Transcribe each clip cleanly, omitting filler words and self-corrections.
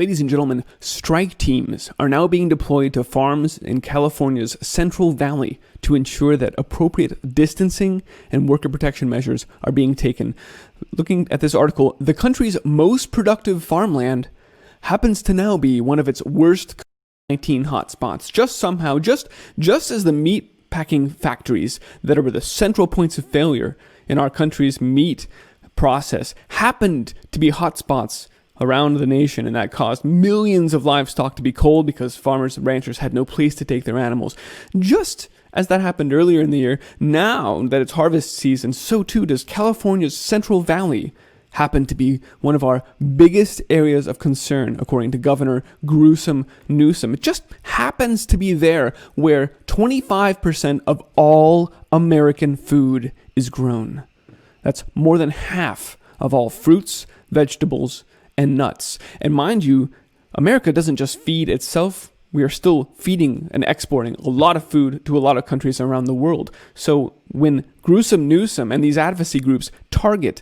Ladies and gentlemen, strike teams are now being deployed to farms in California's Central Valley to ensure that appropriate distancing and worker protection measures are being taken. Looking at this article, the country's most productive farmland happens to now be one of its worst COVID-19 hotspots. Just as the meat packing factories that are the central points of failure in our country's meat process happened to be hotspots around the nation, and that caused millions of livestock to be culled because farmers and ranchers had no place to take their animals. Just as that happened earlier in the year, now that it's harvest season, so too does California's Central Valley happen to be one of our biggest areas of concern, according to Governor Newsom. It just happens to be there where 25% of all American food is grown. That's more than half of all fruits, vegetables, and nuts. And mind you, America doesn't just feed itself. We are still feeding and exporting a lot of food to a lot of countries around the world. So when Newsom and these advocacy groups target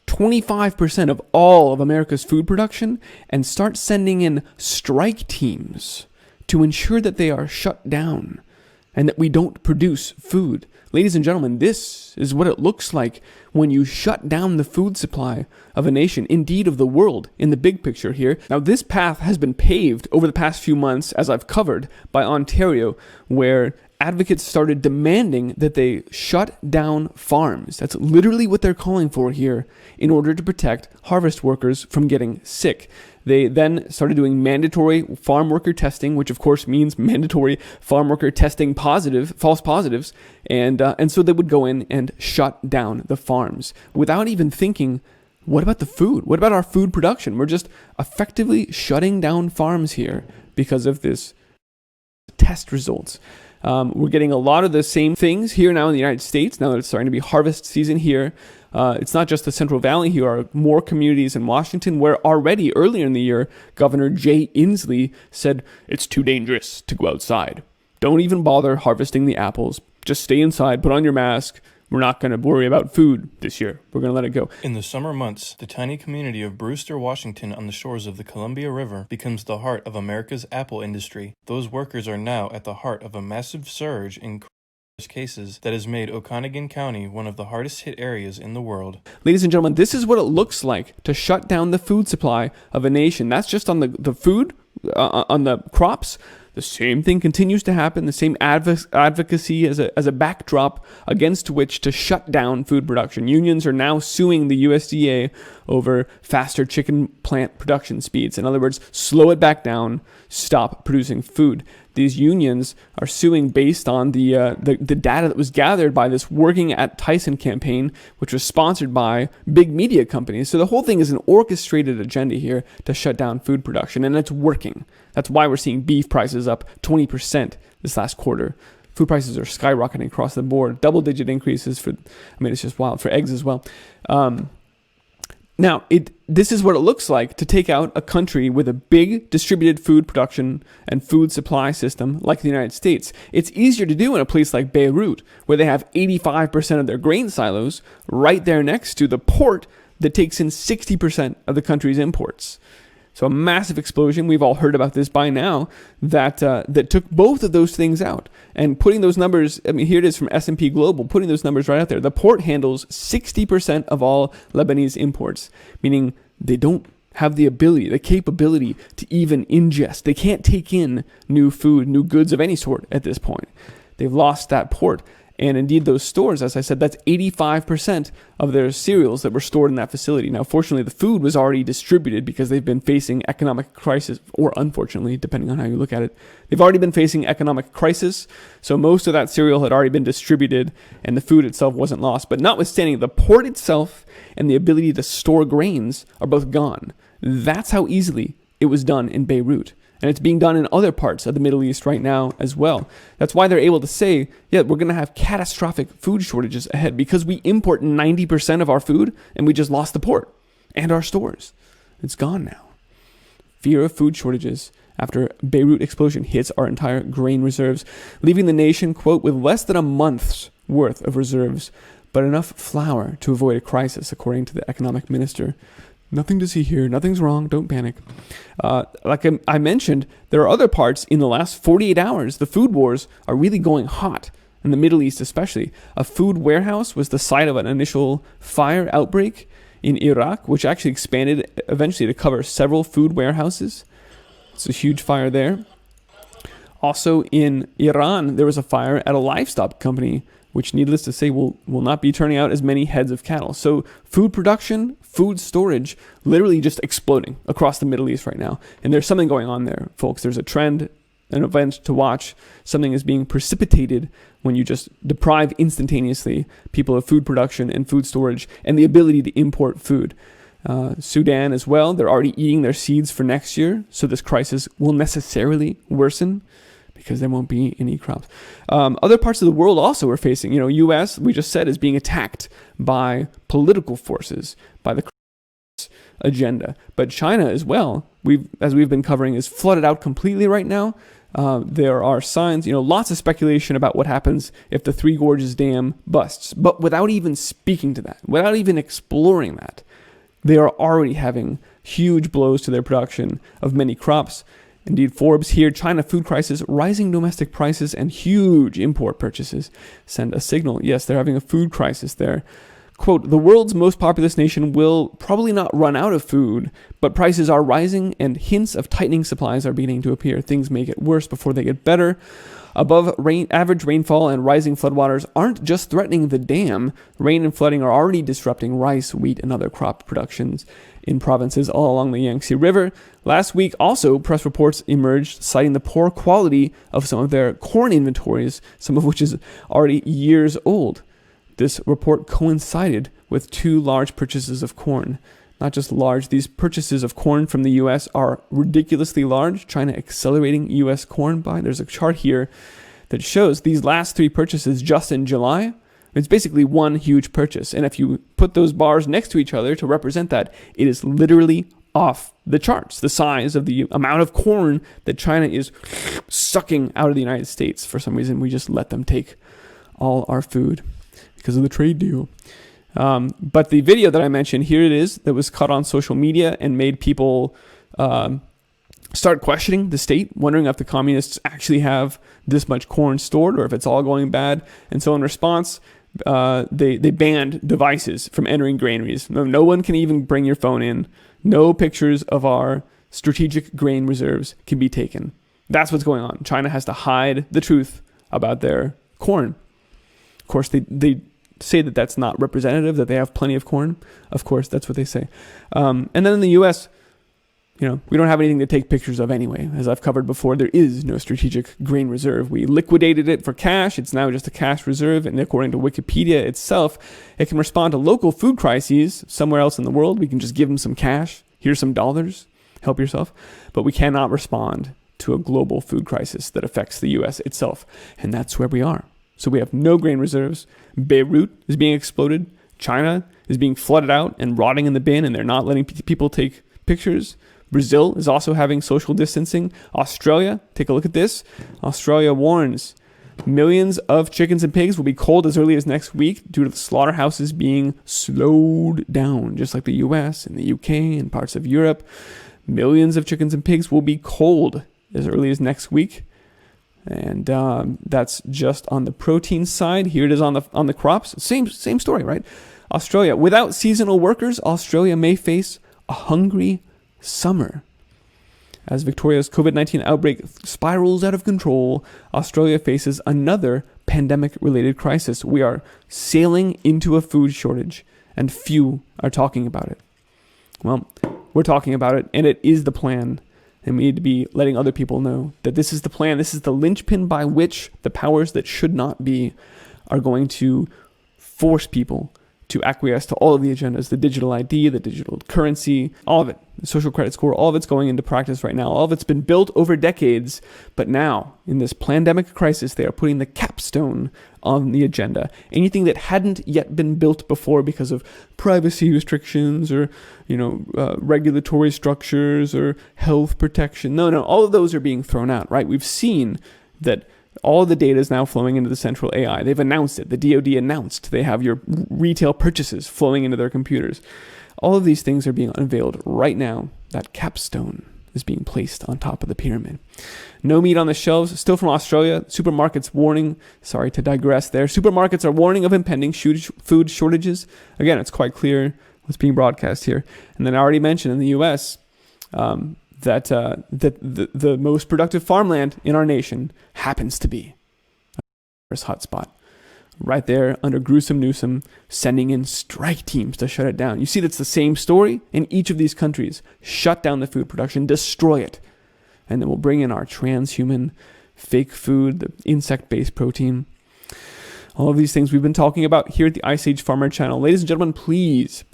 25% of all of America's food production and start sending in strike teams to ensure that they are shut down and that we don't produce food. Ladies and gentlemen, this is what it looks like when you shut down the food supply of a nation, indeed of the world, in the big picture here. Now, this path has been paved over the past few months, as I've covered, by Ontario, where advocates started demanding that they shut down farms. That's literally what they're calling for here in order to protect harvest workers from getting sick. They then started doing mandatory farm worker testing, which of course means mandatory farm worker testing false positives, and so they would go in and shut down the farms without even thinking, what about the food? What about our food production? We're just effectively shutting down farms here because of this test results. We're getting a lot of the same things here now in the United States, now that it's starting to be harvest season here. It's not just the Central Valley. Here are more communities in Washington where already earlier in the year, Governor Jay Inslee said, it's too dangerous to go outside. Don't even bother harvesting the apples. Just stay inside, put on your mask. We're not going to worry about food this year. We're going to let it go. In the summer months, the tiny community of Brewster, Washington on the shores of the Columbia River becomes the heart of America's apple industry. Those workers are now at the heart of a massive surge in cases that has made Okanagan County one of the hardest hit areas in the world. Ladies and gentlemen, this is what it looks like to shut down the food supply of a nation. That's just on the food, on the crops. The same thing continues to happen, the same advocacy as a backdrop against which to shut down food production. Unions are now suing the USDA over faster chicken plant production speeds. In other words, slow it back down, stop producing food. These unions are suing based on the data that was gathered by this Working at Tyson campaign, which was sponsored by big media companies. So the whole thing is an orchestrated agenda here to shut down food production, and it's working. That's why we're seeing beef prices up 20% this last quarter. Food prices are skyrocketing across the board, double-digit increases it's just wild, for eggs as well. Now, this is what it looks like to take out a country with a big distributed food production and food supply system like the United States. It's easier to do in a place like Beirut, where they have 85% of their grain silos right there next to the port that takes in 60% of the country's imports. So a massive explosion, we've all heard about this by now, that took both of those things out. And putting those numbers, here it is from S&P Global, putting those numbers right out there. The port handles 60% of all Lebanese imports, meaning they don't have the capability to even ingest. They can't take in new food, new goods of any sort at this point. They've lost that port. And indeed, those stores, as I said, that's 85% of their cereals that were stored in that facility. Now, fortunately, the food was already distributed because they've been facing economic crisis, or unfortunately, depending on how you look at it. They've already been facing economic crisis, so most of that cereal had already been distributed, and the food itself wasn't lost. But notwithstanding, the port itself and the ability to store grains are both gone. That's how easily it was done in Beirut. And it's being done in other parts of the Middle East right now as well. That's why they're able to say, yeah, we're going to have catastrophic food shortages ahead because we import 90% of our food and we just lost the port and our stores. It's gone now. Fear of food shortages after Beirut explosion hits our entire grain reserves, leaving the nation, quote, with less than a month's worth of reserves, but enough flour to avoid a crisis, according to the economic minister. Nothing to see here. Nothing's wrong. Don't panic. Like I mentioned, there are other parts in the last 48 hours. The food wars are really going hot. In the Middle East especially. A food warehouse was the site of an initial fire outbreak in Iraq, which actually expanded eventually to cover several food warehouses. It's a huge fire there. Also in Iran, there was a fire at a livestock company, which needless to say will not be turning out as many heads of cattle. So food production, food storage, literally just exploding across the Middle East right now. And there's something going on there, folks. There's a trend, an event to watch. Something is being precipitated when you just deprive instantaneously people of food production and food storage and the ability to import food. Sudan as well, they're already eating their seeds for next year, so this crisis will necessarily worsen because there won't be any crops. Other parts of the world also are facing, U.S., we just said, is being attacked by political forces, by the agenda. But China as well, as we've been covering, is flooded out completely right now. There are signs, lots of speculation about what happens if the Three Gorges Dam busts. But without even speaking to that, without even exploring that, they are already having huge blows to their production of many crops. Indeed, Forbes here, China food crisis, rising domestic prices and huge import purchases send a signal. Yes, they're having a food crisis there. Quote, the world's most populous nation will probably not run out of food, but prices are rising and hints of tightening supplies are beginning to appear. Things may get worse before they get better. Above average rainfall and rising floodwaters aren't just threatening the dam. Rain and flooding are already disrupting rice, wheat, and other crop productions in provinces all along the Yangtze River. Last week, also, press reports emerged citing the poor quality of some of their corn inventories, some of which is already years old. This report coincided with 2 large purchases of corn. Not just large, these purchases of corn from the U.S. are ridiculously large. China accelerating U.S. corn buy. There's a chart here that shows these last 3 purchases just in July. It's basically one huge purchase. And if you put those bars next to each other to represent that, it is literally off the charts. The size of the amount of corn that China is sucking out of the United States. For some reason, we just let them take all our food because of the trade deal. But the video that I mentioned, here it is, that was caught on social media and made people start questioning the state, wondering if the communists actually have this much corn stored or if it's all going bad. And so in response, they banned devices from entering granaries. No one can even bring your phone in. No pictures of our strategic grain reserves can be taken. That's what's going on. China has to hide the truth about their corn. Of course, they say that that's not representative, that they have plenty of corn. Of course, that's what they say. And then in the U.S., we don't have anything to take pictures of anyway. As I've covered before, there is no strategic grain reserve. We liquidated it for cash. It's now just a cash reserve. And according to Wikipedia itself, it can respond to local food crises somewhere else in the world. We can just give them some cash. Here's some dollars. Help yourself. But we cannot respond to a global food crisis that affects the U.S. itself. And that's where we are. So we have no grain reserves. Beirut is being exploded. China is being flooded out and rotting in the bin, and they're not letting people take pictures. Brazil is also having social distancing. Australia, take a look at this. Australia warns millions of chickens and pigs will be culled as early as next week due to the slaughterhouses being slowed down, just like the US and the UK and parts of Europe. Millions of chickens and pigs will be culled as early as next week. And that's just on the protein side. Here it is on the crops. Same story, right? Australia, without seasonal workers, Australia may face a hungry summer. As Victoria's COVID-19 outbreak spirals out of control, Australia faces another pandemic-related crisis. We are sailing into a food shortage, and few are talking about it. Well, we're talking about it, and it is the plan. And we need to be letting other people know that this is the plan. This is the linchpin by which the powers that should not be are going to force people to acquiesce to all of the agendas, the digital ID, the digital currency, all of it, the social credit score, all of it's going into practice right now. All of it's been built over decades. But now, in this pandemic crisis, they are putting the capstone on the agenda. Anything that hadn't yet been built before because of privacy restrictions or, regulatory structures or health protection. No, all of those are being thrown out, right? We've seen that all of the data is now flowing into the central AI. They've announced it. The DoD announced they have your retail purchases flowing into their computers. All of these things are being unveiled right now. That capstone is being placed on top of the pyramid. No meat on the shelves, still from Australia. Supermarkets warning, sorry to digress there. Supermarkets are warning of impending food shortages. Again, it's quite clear what's being broadcast here. And then I already mentioned in the U.S. That the most productive farmland in our nation happens to be a hotspot. Right there under gruesome Newsom, sending in strike teams to shut it down. You see, that's the same story in each of these countries. Shut down the food production, destroy it. And then we'll bring in our transhuman fake food, the insect-based protein. All of these things we've been talking about here at the IceAgeFarmer channel. Ladies and gentlemen, please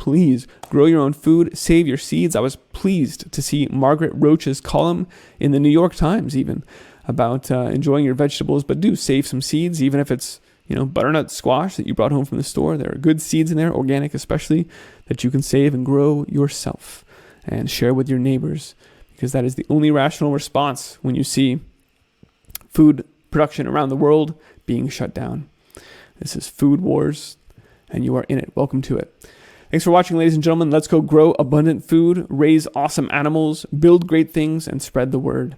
grow your own food, save your seeds. I was pleased to see Margaret Roach's column in the New York Times even about enjoying your vegetables, but do save some seeds, even if it's butternut squash that you brought home from the store. There are good seeds in there, organic especially, that you can save and grow yourself and share with your neighbors, because that is the only rational response when you see food production around the world being shut down. This is Food Wars, and you are in it. Welcome to it. Thanks for watching, ladies and gentlemen. Let's go grow abundant food, raise awesome animals, build great things, and spread the word.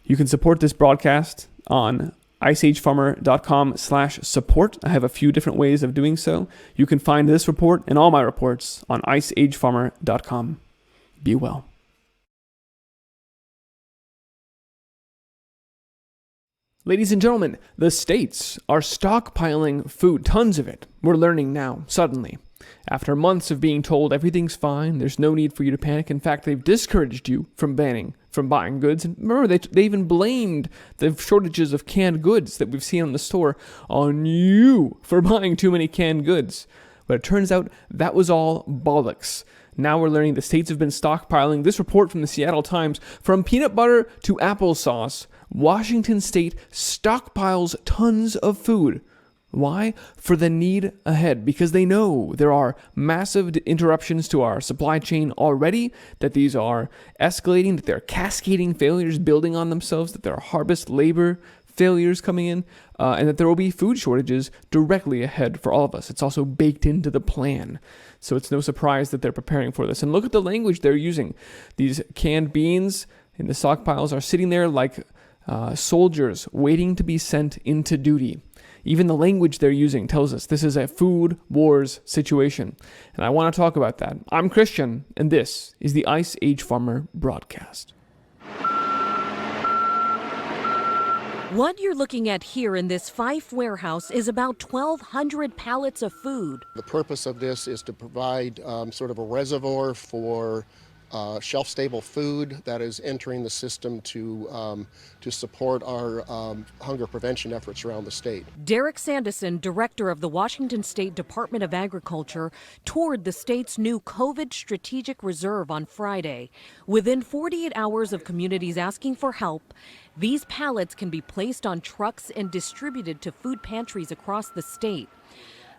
You can support this broadcast on iceagefarmer.com/support. I have a few different ways of doing so. You can find this report and all my reports on iceagefarmer.com. Be well. Ladies and gentlemen, the states are stockpiling food, tons of it. We're learning now, suddenly. After months of being told everything's fine, there's no need for you to panic. In fact, they've discouraged you from buying goods. And remember, they even blamed the shortages of canned goods that we've seen in the store on you for buying too many canned goods. But it turns out that was all bollocks. Now we're learning the states have been stockpiling. This report from the Seattle Times, from peanut butter to applesauce, Washington State stockpiles tons of food. Why? For the need ahead, because they know there are massive interruptions to our supply chain already, that these are escalating, that they're cascading failures building on themselves, that there are harvest labor failures coming in, and that there will be food shortages directly ahead for all of us. It's also baked into the plan. So it's no surprise that they're preparing for this. And look at the language they're using. These canned beans in the stockpiles are sitting there like soldiers waiting to be sent into duty. Even the language they're using tells us this is a food wars situation. And I want to talk about that. I'm Christian, and this is the IceAgeFarmer broadcast. What you're looking at here in this Fife warehouse is about 1,200 pallets of food. The purpose of this is to provide sort of a reservoir for shelf-stable food that is entering the system to support our hunger prevention efforts around the state. Derek Sanderson, director of the Washington State Department of Agriculture, toured the state's new COVID Strategic Reserve on Friday. Within 48 hours of communities asking for help, these pallets can be placed on trucks and distributed to food pantries across the state.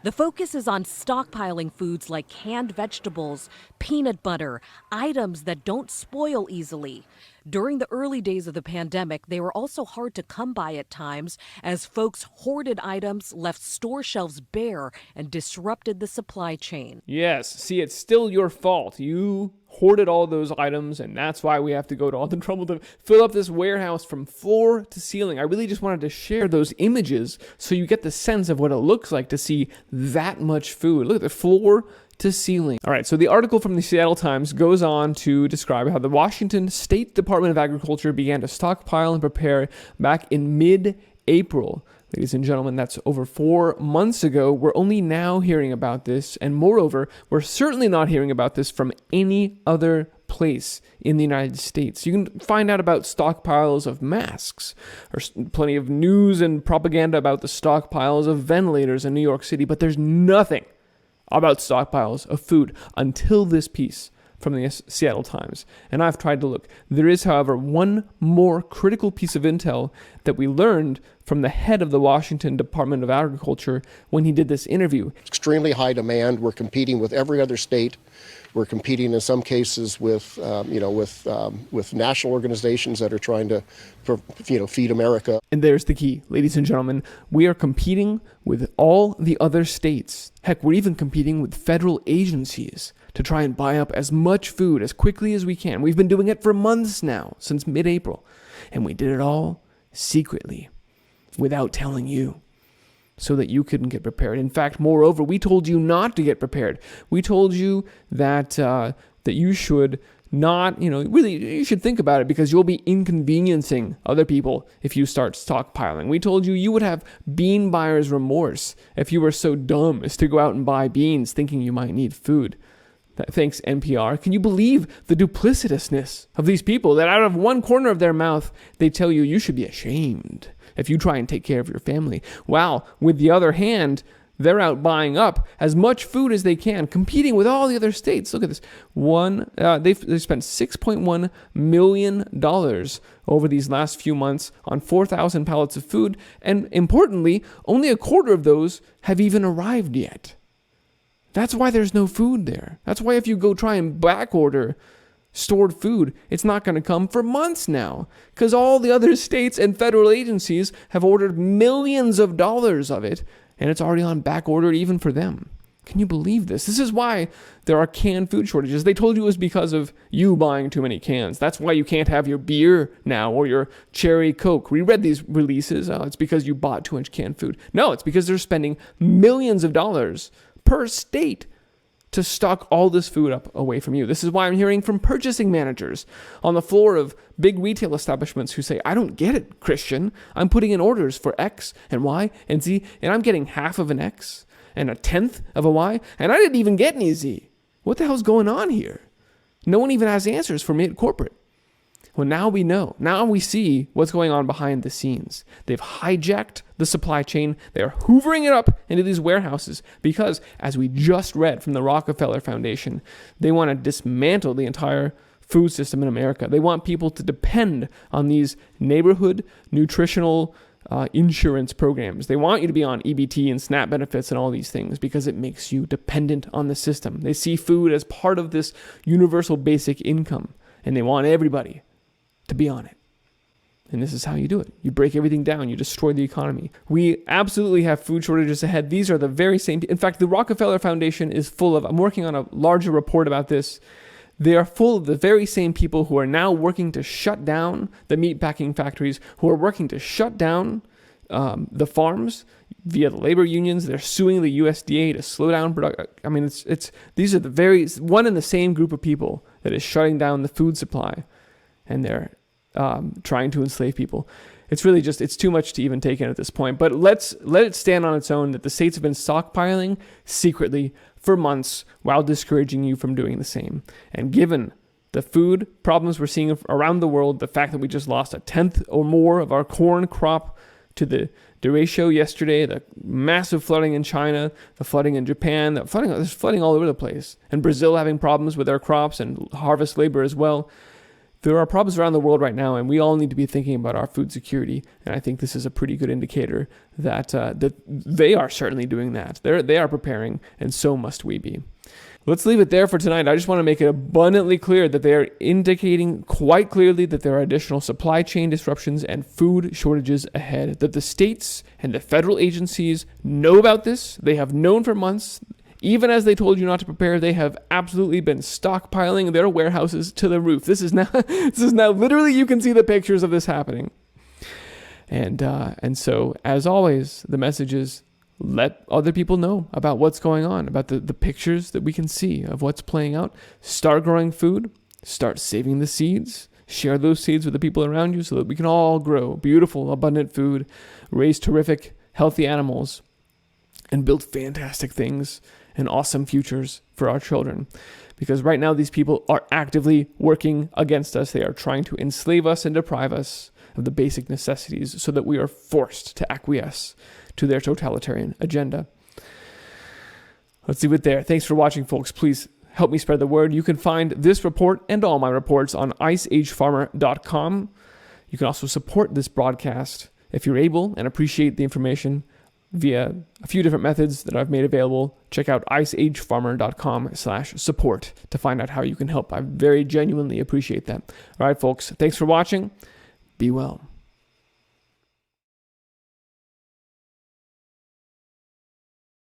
The focus is on stockpiling foods like canned vegetables, peanut butter, items that don't spoil easily. During the early days of the pandemic, they were also hard to come by at times as folks hoarded items, left store shelves bare, and disrupted the supply chain. Yes, see, it's still your fault. You hoarded all those items, and that's why we have to go to all the trouble to fill up this warehouse from floor to ceiling. I really just wanted to share those images so you get the sense of what it looks like to see that much food. Look at the floor to ceiling. All right, so the article from the Seattle Times goes on to describe how the Washington State Department of Agriculture began to stockpile and prepare back in mid-April. Ladies and gentlemen, that's over 4 months ago. We're only now hearing about this, and moreover, we're certainly not hearing about this from any other place in the United States. You can find out about stockpiles of masks. There's plenty of news and propaganda about the stockpiles of ventilators in New York City, but there's nothing about stockpiles of food until this piece from the Seattle Times. And I've tried to look. There is, however, one more critical piece of intel that we learned from the head of the Washington Department of Agriculture when he did this interview. Extremely high demand. We're competing with every other state. We're competing in some cases with national organizations that are trying to, feed America. And there's the key, ladies and gentlemen. We are competing with all the other states. Heck, we're even competing with federal agencies to try and buy up as much food as quickly as we can. We've been doing it for months now, since mid-April. And we did it all secretly, without telling you, so that you couldn't get prepared. In fact, moreover, we told you not to get prepared. We told you that that you should not, really, you should think about it, because you'll be inconveniencing other people if you start stockpiling. We told you you would have bean buyer's remorse if you were so dumb as to go out and buy beans thinking you might need food. Thanks, NPR. Can you believe the duplicitousness of these people that out of one corner of their mouth, they tell you you should be ashamed if you try and take care of your family? While, with the other hand, they're out buying up as much food as they can, competing with all the other states. Look at this. They've spent $6.1 million over these last few months on 4,000 pallets of food. And importantly, only a quarter of those have even arrived yet. That's why there's no food there. That's why if you go try and back order stored food, it's not going to come for months now, because all the other states and federal agencies have ordered millions of dollars of it, and it's already on back order even for them. Can you believe this? This is why there are canned food shortages. They told you it was because of you buying too many cans. That's why you can't have your beer now or your cherry Coke. We read these releases. Oh, it's because you bought too much canned food. No, it's because they're spending millions of dollars per state to stock all this food up away from you. This is why I'm hearing from purchasing managers on the floor of big retail establishments who say, I don't get it, Christian. I'm putting in orders for X and Y and Z, and I'm getting half of an X and a tenth of a Y, and I didn't even get any Z. What the hell's going on here? No one even has answers for me at corporate. Well, now we know. Now we see what's going on behind the scenes. They've hijacked the supply chain. They are hoovering it up into these warehouses because, as we just read from the Rockefeller Foundation, they want to dismantle the entire food system in America. They want people to depend on these neighborhood nutritional insurance programs. They want you to be on EBT and SNAP benefits and all these things because it makes you dependent on the system. They see food as part of this universal basic income, and they want everybody to be on it. And this is how you do it. You break everything down. You destroy the economy. We absolutely have food shortages ahead. These are the very same. In fact, the Rockefeller Foundation is full of, I'm working on a larger report about this. They are full of the very same people who are now working to shut down the meat packing factories, who are working to shut down the farms via the labor unions. They're suing the USDA to slow down production. I mean, these are the very one and the same group of people that is shutting down the food supply, and they're trying to enslave people. It's really just, it's too much to even take in at this point. But let it stand on its own that the states have been stockpiling secretly for months while discouraging you from doing the same. And given the food problems we're seeing around the world, the fact that we just lost a tenth or more of our corn crop to the derecho yesterday, the massive flooding in China, the flooding in Japan, there's flooding all over the place, and Brazil having problems with their crops and harvest labor as well. There are problems around the world right now, and we all need to be thinking about our food security. And I think this is a pretty good indicator that they are certainly doing that. They are preparing, and so must we be. Let's leave it there for tonight. I just want to make it abundantly clear that they are indicating quite clearly that there are additional supply chain disruptions and food shortages ahead, that the states and the federal agencies know about this. They have known for months. Even as they told you not to prepare, they have absolutely been stockpiling their warehouses to the roof. This is now literally, you can see the pictures of this happening. And so, as always, the message is, let other people know about what's going on, about the pictures that we can see of what's playing out. Start growing food. Start saving the seeds. Share those seeds with the people around you so that we can all grow beautiful, abundant food, raise terrific, healthy animals, and build fantastic things and awesome futures for our children. Because right now these people are actively working against us. They are trying to enslave us and deprive us of the basic necessities so that we are forced to acquiesce to their totalitarian agenda. Let's leave it there. Thanks for watching, folks. Please help me spread the word. You can find this report and all my reports on IceAgeFarmer.com. You can also support this broadcast If you're able and appreciate the information via a few different methods that I've made available, check out IceAgeFarmer.com/support to find out how you can help. I very genuinely appreciate that. All right, folks, thanks for watching. Be well.